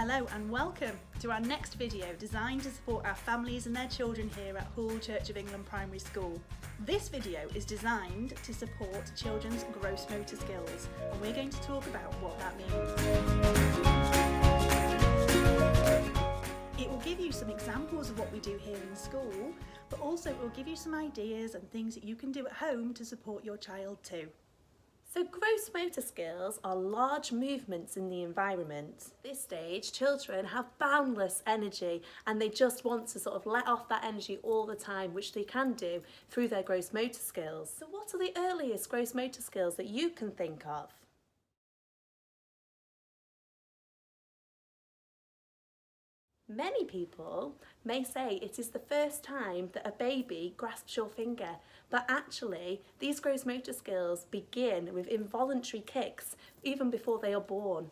Hello and welcome to our next video designed to support our families and their children here at Hoole Church of England Primary School. This video is designed to support children's gross motor skills, and we're going to talk about what that means. It will give you some examples of what we do here in school, but also it will give you some ideas and things that you can do at home to support your child too. So gross motor skills are large movements in the environment. At this stage, children have boundless energy and they just want to sort of let off that energy all the time, which they can do through their gross motor skills. So what are the earliest gross motor skills that you can think of? Many people may say it is the first time that a baby grasps your finger, but actually these gross motor skills begin with involuntary kicks even before they are born.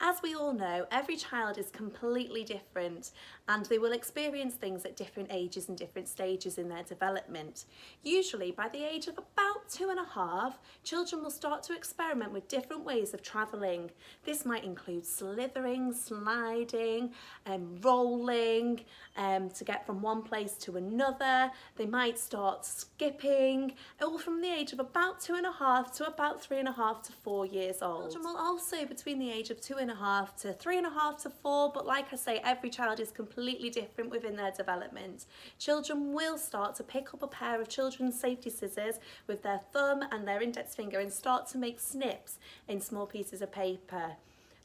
As we all know, every child is completely different and they will experience things at different ages and different stages in their development. Usually by the age of about 2.5, children will start to experiment with different ways of travelling. This might include slithering, sliding, rolling to get from one place to another. They might start skipping, all from the age of about 2.5 to about 3.5 to 4 years old. Children will also, between the age of 2.5 to 3.5 to 4, but like I say, every child is completely different within their development. Children will start to pick up a pair of children's safety scissors with their thumb and their index finger and start to make snips in small pieces of paper.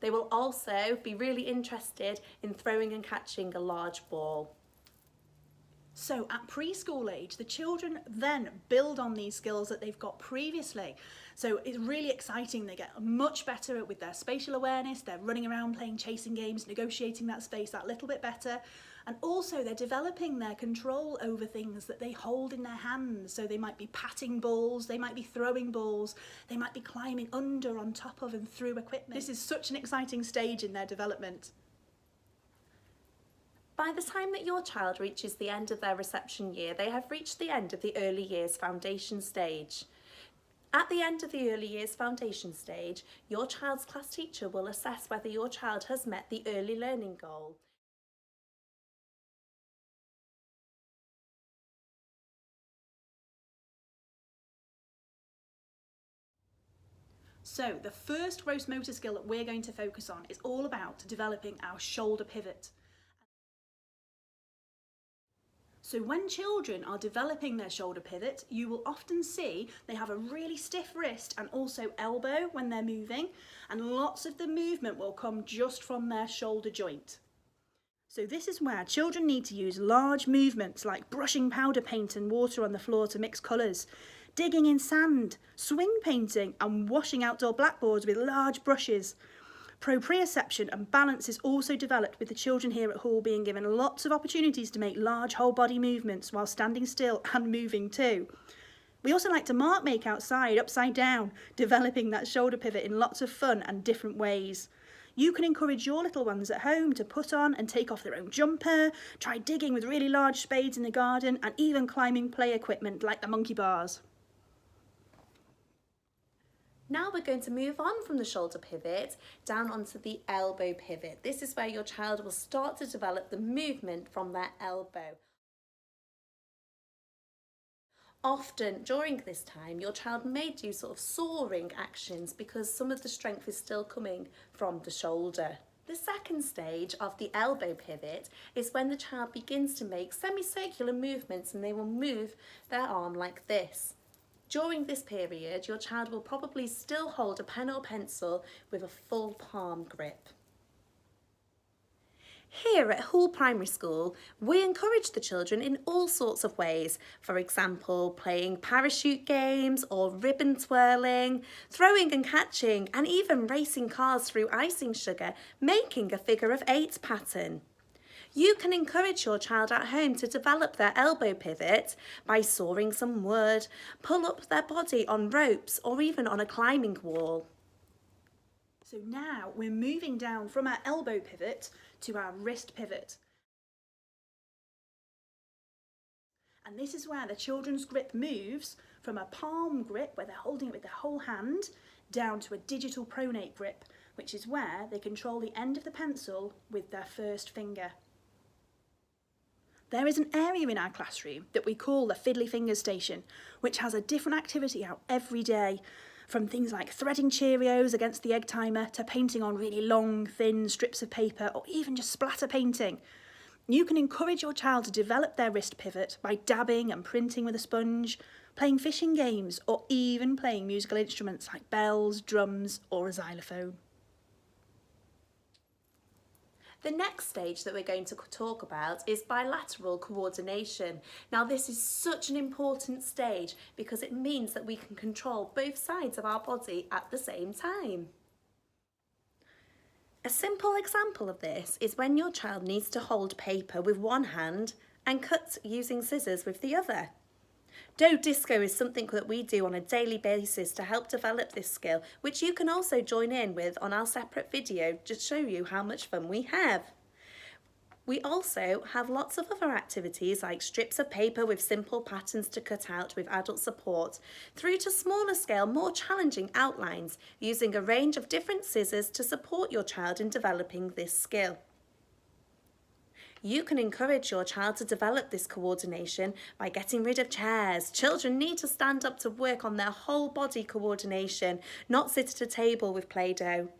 They will also be really interested in throwing and catching a large ball. So at preschool age, the children then build on these skills that they've got previously. So it's really exciting. They get much better with their spatial awareness. They're running around playing chasing games, negotiating that space that little bit better. And also they're developing their control over things that they hold in their hands. So they might be patting balls, they might be throwing balls, they might be climbing under, on top of and through equipment. This is such an exciting stage in their development. By the time that your child reaches the end of their reception year, they have reached the end of the early years foundation stage. At the end of the early years foundation stage, your child's class teacher will assess whether your child has met the early learning goal. So the first gross motor skill that we're going to focus on is all about developing our shoulder pivot. So when children are developing their shoulder pivot, you will often see they have a really stiff wrist and also elbow when they're moving, and lots of the movement will come just from their shoulder joint. So this is where children need to use large movements like brushing powder paint and water on the floor to mix colours, digging in sand, swing painting and washing outdoor blackboards with large brushes. Proprioception and balance is also developed with the children here at Hoole being given lots of opportunities to make large whole body movements while standing still and moving too. We also like to mark make outside, upside down, developing that shoulder pivot in lots of fun and different ways. You can encourage your little ones at home to put on and take off their own jumper, try digging with really large spades in the garden and even climbing play equipment like the monkey bars. Now we're going to move on from the shoulder pivot down onto the elbow pivot. This is where your child will start to develop the movement from their elbow. Often during this time, your child may do sort of soaring actions because some of the strength is still coming from the shoulder. The second stage of the elbow pivot is when the child begins to make semicircular movements and they will move their arm like this. During this period, your child will probably still hold a pen or pencil with a full palm grip. Here at Hoole Primary School, we encourage the children in all sorts of ways. For example, playing parachute games or ribbon twirling, throwing and catching, and even racing cars through icing sugar, making a figure of 8 pattern. You can encourage your child at home to develop their elbow pivot by sawing some wood, pull up their body on ropes or even on a climbing wall. So now we're moving down from our elbow pivot to our wrist pivot. And this is where the children's grip moves from a palm grip, where they're holding it with their whole hand, down to a digital pronate grip, which is where they control the end of the pencil with their first finger. There is an area in our classroom that we call the Fiddly Fingers station, which has a different activity out every day, from things like threading Cheerios against the egg timer to painting on really long, thin strips of paper, or even just splatter painting. You can encourage your child to develop their wrist pivot by dabbing and printing with a sponge, playing fishing games, or even playing musical instruments like bells, drums, or a xylophone. The next stage that we're going to talk about is bilateral coordination. Now, this is such an important stage because it means that we can control both sides of our body at the same time. A simple example of this is when your child needs to hold paper with one hand and cut using scissors with the other. Dough disco is something that we do on a daily basis to help develop this skill, which you can also join in with on our separate video to show you how much fun we have. We also have lots of other activities like strips of paper with simple patterns to cut out with adult support, through to smaller scale, more challenging outlines, using a range of different scissors to support your child in developing this skill. You can encourage your child to develop this coordination by getting rid of chairs. Children need to stand up to work on their whole body coordination, not sit at a table with Play-Doh.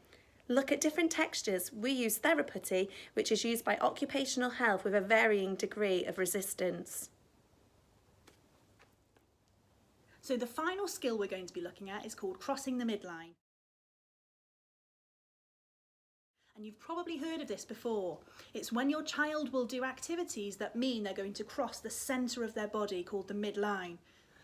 Look at different textures. We use therapy, which is used by occupational health with a varying degree of resistance. So the final skill we're going to be looking at is called crossing the midline. And you've probably heard of this before. It's when your child will do activities that mean they're going to cross the centre of their body, called the midline.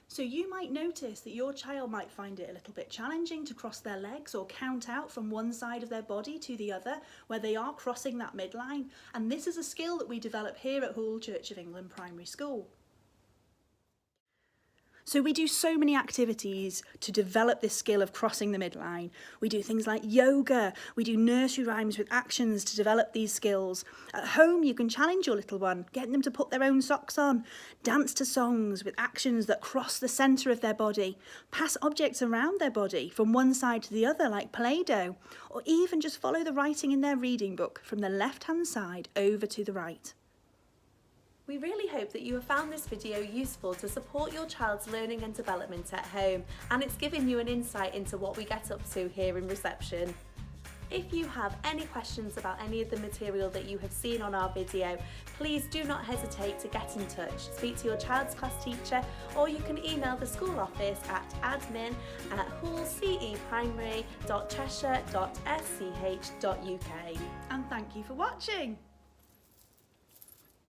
So you might notice that your child might find it a little bit challenging to cross their legs or count out from one side of their body to the other where they are crossing that midline. And this is a skill that we develop here at Hoole Church of England Primary School. So we do so many activities to develop this skill of crossing the midline. We do things like yoga, we do nursery rhymes with actions to develop these skills. At home you can challenge your little one, getting them to put their own socks on, dance to songs with actions that cross the centre of their body, pass objects around their body from one side to the other like Play-Doh, or even just follow the writing in their reading book from the left-hand side over to the right. We really hope that you have found this video useful to support your child's learning and development at home, and it's given you an insight into what we get up to here in reception. If you have any questions about any of the material that you have seen on our video, please do not hesitate to get in touch. Speak to your child's class teacher, or you can email the school office at admin@hooleceprimary.cheshire.sch.uk. And thank you for watching.